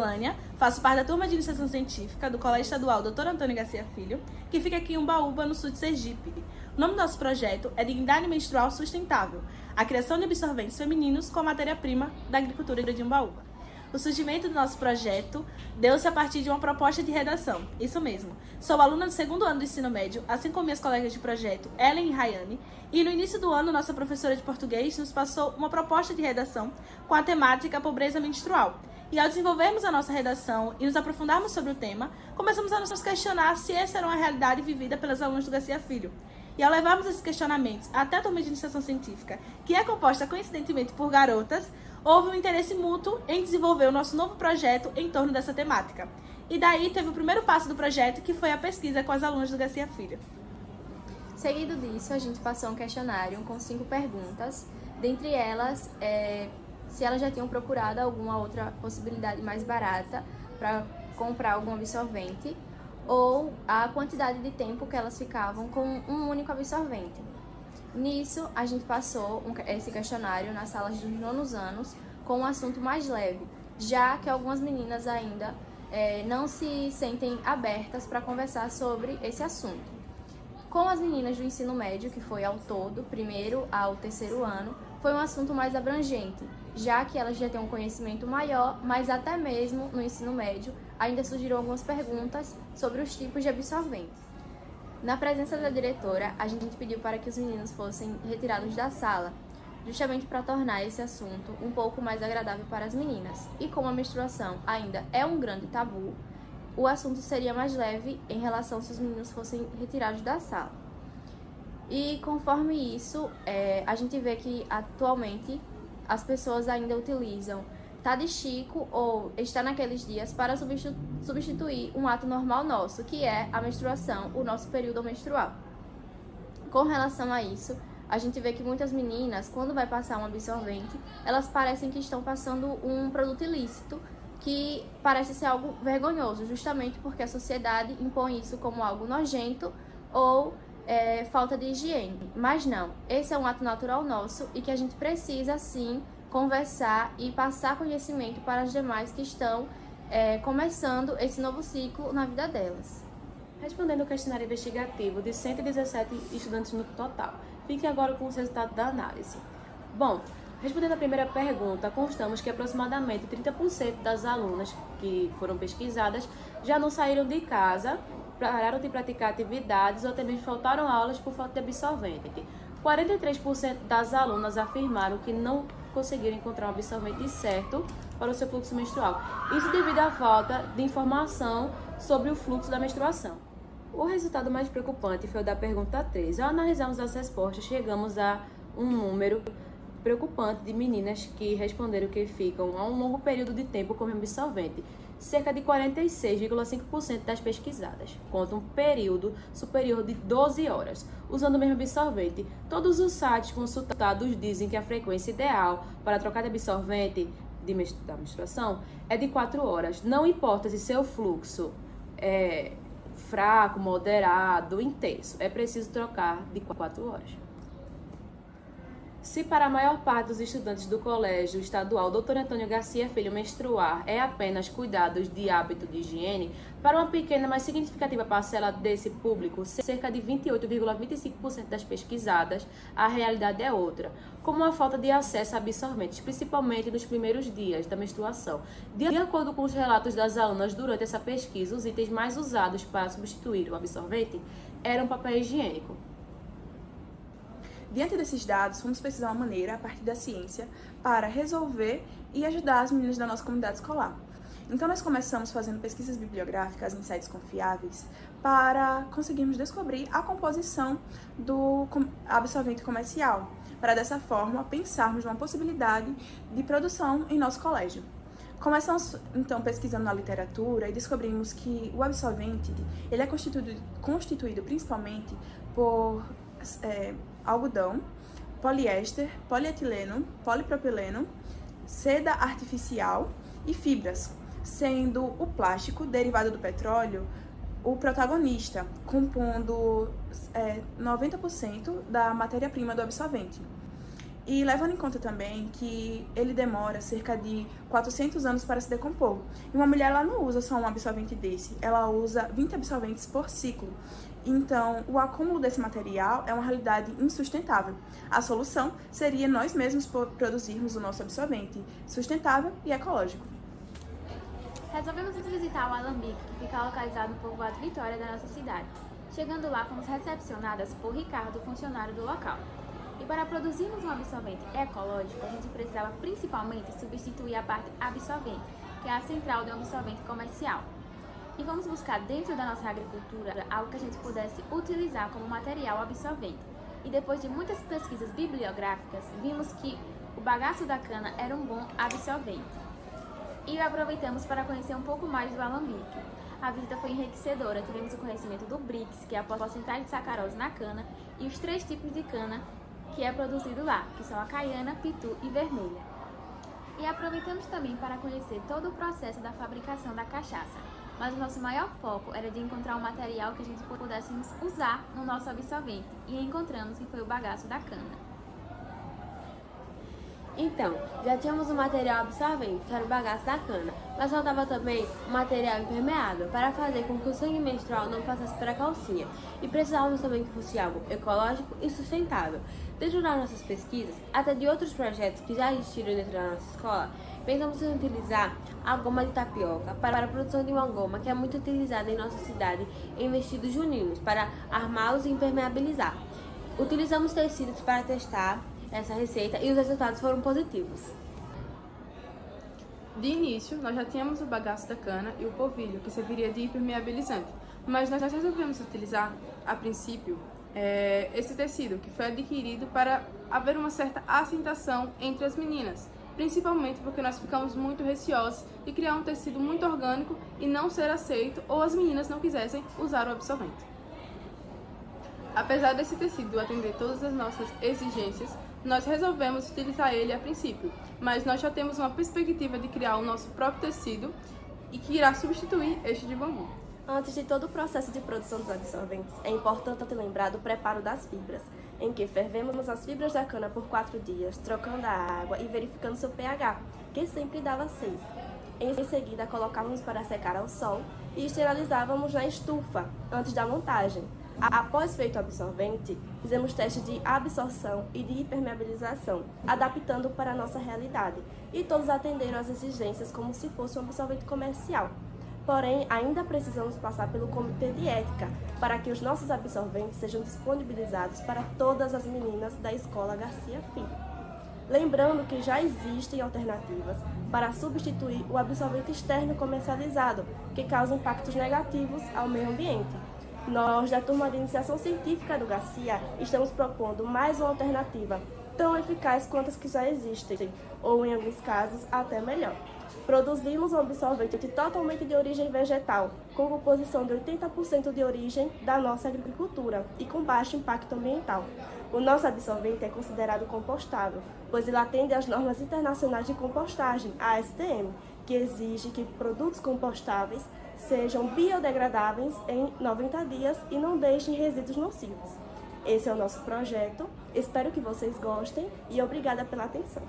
Elânia, faço parte da turma de iniciação científica do Colégio Estadual Dr. Antônio Garcia Filho, que fica aqui em Umbaúba, no sul de Sergipe. O nome do nosso projeto é Dignidade Menstrual Sustentável, a criação de absorventes femininos com a matéria-prima da agricultura de Umbaúba. O surgimento do nosso projeto deu-se a partir de uma proposta de redação. Isso mesmo. Sou aluna do segundo ano do ensino médio, assim como minhas colegas de projeto, Ellen e Rayane, e no início do ano, nossa professora de português nos passou uma proposta de redação com a temática pobreza menstrual. E ao desenvolvermos a nossa redação e nos aprofundarmos sobre o tema, começamos a nos questionar se essa era uma realidade vivida pelas alunas do Garcia Filho. E ao levarmos esses questionamentos até a turma de iniciação científica, que é composta coincidentemente por garotas, houve um interesse mútuo em desenvolver o nosso novo projeto em torno dessa temática. E daí teve o primeiro passo do projeto, que foi a pesquisa com as alunas do Garcia Filho. Seguido disso, a gente passou um questionário com 5 perguntas, dentre elas, se elas já tinham procurado alguma outra possibilidade mais barata para comprar algum absorvente, ou a quantidade de tempo que elas ficavam com um único absorvente. Nisso, a gente passou esse questionário nas salas dos nonos anos com um assunto mais leve, já que algumas meninas ainda não se sentem abertas para conversar sobre esse assunto. Com as meninas do ensino médio, que foi ao todo, primeiro ao terceiro ano, foi um assunto mais abrangente, já que elas já têm um conhecimento maior, mas até mesmo no ensino médio ainda surgiram algumas perguntas sobre os tipos de absorventes. Na presença da diretora, a gente pediu para que os meninos fossem retirados da sala, justamente para tornar esse assunto um pouco mais agradável para as meninas. E como a menstruação ainda é um grande tabu, o assunto seria mais leve em relação se os meninos fossem retirados da sala. E conforme isso, a gente vê que atualmente as pessoas ainda utilizam tá de Chico ou está naqueles dias para substituir um ato normal nosso, que é a menstruação, o nosso período menstrual. Com relação a isso, a gente vê que muitas meninas, quando vai passar um absorvente, elas parecem que estão passando um produto ilícito, que parece ser algo vergonhoso, justamente porque a sociedade impõe isso como algo nojento ou falta de higiene. Mas não, esse é um ato natural nosso e que a gente precisa, sim, conversar e passar conhecimento para as demais que estão começando esse novo ciclo na vida delas. Respondendo o questionário investigativo de 117 estudantes no total. Fiquem agora com os resultados da análise. Bom, respondendo a primeira pergunta, constamos que aproximadamente 30% das alunas que foram pesquisadas já não saíram de casa, pararam de praticar atividades ou até mesmo faltaram aulas por falta de absorvente. 43% das alunas afirmaram que não conseguiram encontrar um absorvente certo para o seu fluxo menstrual. Isso devido à falta de informação sobre o fluxo da menstruação. O resultado mais preocupante foi o da pergunta 3. Ao analisarmos as respostas, chegamos a um número preocupante de meninas que responderam que ficam há um longo período de tempo com absorvente. Cerca de 46,5% das pesquisadas contam um período superior de 12 horas, usando o mesmo absorvente. Todos os sites consultados dizem que a frequência ideal para trocar de absorvente da menstruação é de 4 horas. Não importa se seu fluxo é fraco, moderado, intenso, é preciso trocar de 4 horas. Se para a maior parte dos estudantes do Colégio Estadual Dr. Antônio Garcia Filho menstruar é apenas cuidados de hábito de higiene, para uma pequena, mas significativa parcela desse público, cerca de 28,25% das pesquisadas, a realidade é outra, como a falta de acesso a absorventes, principalmente nos primeiros dias da menstruação. De acordo com os relatos das alunas durante essa pesquisa, os itens mais usados para substituir o absorvente eram papel higiênico. Diante desses dados, fomos pesquisar uma maneira, a partir da ciência, para resolver e ajudar as meninas da nossa comunidade escolar. Então, nós começamos fazendo pesquisas bibliográficas em sites confiáveis para conseguirmos descobrir a composição do absorvente comercial, para dessa forma pensarmos numa possibilidade de produção em nosso colégio. Começamos, então, pesquisando na literatura e descobrimos que o absorvente ele é constituído principalmente por algodão, poliéster, polietileno, polipropileno, seda artificial e fibras, sendo o plástico, derivado do petróleo, o protagonista, compondo 90% da matéria-prima do absorvente. E levando em conta também que ele demora cerca de 400 anos para se decompor. E uma mulher ela não usa só um absorvente desse, ela usa 20 absorventes por ciclo. Então, o acúmulo desse material é uma realidade insustentável. A solução seria nós mesmos produzirmos o nosso absorvente sustentável e ecológico. Resolvemos visitar o Alambique, que fica localizado no povoado Vitória da nossa cidade. Chegando lá, fomos recepcionadas por Ricardo, funcionário do local. E para produzirmos um absorvente ecológico, a gente precisava principalmente substituir a parte absorvente, que é a central do absorvente comercial. E vamos buscar dentro da nossa agricultura algo que a gente pudesse utilizar como material absorvente. E depois de muitas pesquisas bibliográficas, vimos que o bagaço da cana era um bom absorvente. E aproveitamos para conhecer um pouco mais do Alambique. A visita foi enriquecedora, tivemos o conhecimento do BRICS, que é a porcentagem de sacarose na cana, e os 3 tipos de cana que é produzido lá, que são a caiana, pitu e vermelha. E aproveitamos também para conhecer todo o processo da fabricação da cachaça. Mas o nosso maior foco era de encontrar um material que a gente pudesse usar no nosso absorvente, e encontramos que foi o bagaço da cana. Então, já tínhamos o material absorvente, que era o bagaço da cana, mas faltava também o material impermeável para fazer com que o sangue menstrual não passasse pela calcinha. E precisávamos também que fosse algo ecológico e sustentável. Dentro das nossas pesquisas, até de outros projetos que já existiram dentro da nossa escola, pensamos em utilizar a goma de tapioca para a produção de uma goma que é muito utilizada em nossa cidade em vestidos juninos, para armá-los e impermeabilizar. Utilizamos tecidos para testar essa receita e os resultados foram positivos. De início, nós já tínhamos o bagaço da cana e o polvilho, que serviria de impermeabilizante, mas nós resolvemos utilizar, a princípio, esse tecido, que foi adquirido para haver uma certa aceitação entre as meninas, principalmente porque nós ficamos muito receosos de criar um tecido muito orgânico e não ser aceito, ou as meninas não quisessem usar o absorvente. Apesar desse tecido atender todas as nossas exigências, nós resolvemos utilizar ele a princípio, mas nós já temos uma perspectiva de criar o nosso próprio tecido e que irá substituir este de bambu. Antes de todo o processo de produção dos absorventes, é importante lembrar do preparo das fibras, em que fervemos as fibras da cana por 4 dias, trocando a água e verificando seu pH, que sempre dava 6. Em seguida, colocávamos para secar ao sol e esterilizávamos na estufa, antes da montagem. Após feito o absorvente, fizemos testes de absorção e de impermeabilização, adaptando para a nossa realidade, e todos atenderam às exigências como se fosse um absorvente comercial. Porém, ainda precisamos passar pelo Comitê de Ética para que os nossos absorventes sejam disponibilizados para todas as meninas da Escola Garcia Filho. Lembrando que já existem alternativas para substituir o absorvente externo comercializado, que causa impactos negativos ao meio ambiente. Nós, da turma de iniciação científica do Garcia, estamos propondo mais uma alternativa tão eficaz quanto as que já existem, ou em alguns casos até melhor. Produzimos um absorvente totalmente de origem vegetal, com composição de 80% de origem da nossa agricultura e com baixo impacto ambiental. O nosso absorvente é considerado compostável, pois ele atende às normas internacionais de compostagem, a ASTM, que exige que produtos compostáveis sejam biodegradáveis em 90 dias e não deixem resíduos nocivos. Esse é o nosso projeto, espero que vocês gostem e obrigada pela atenção.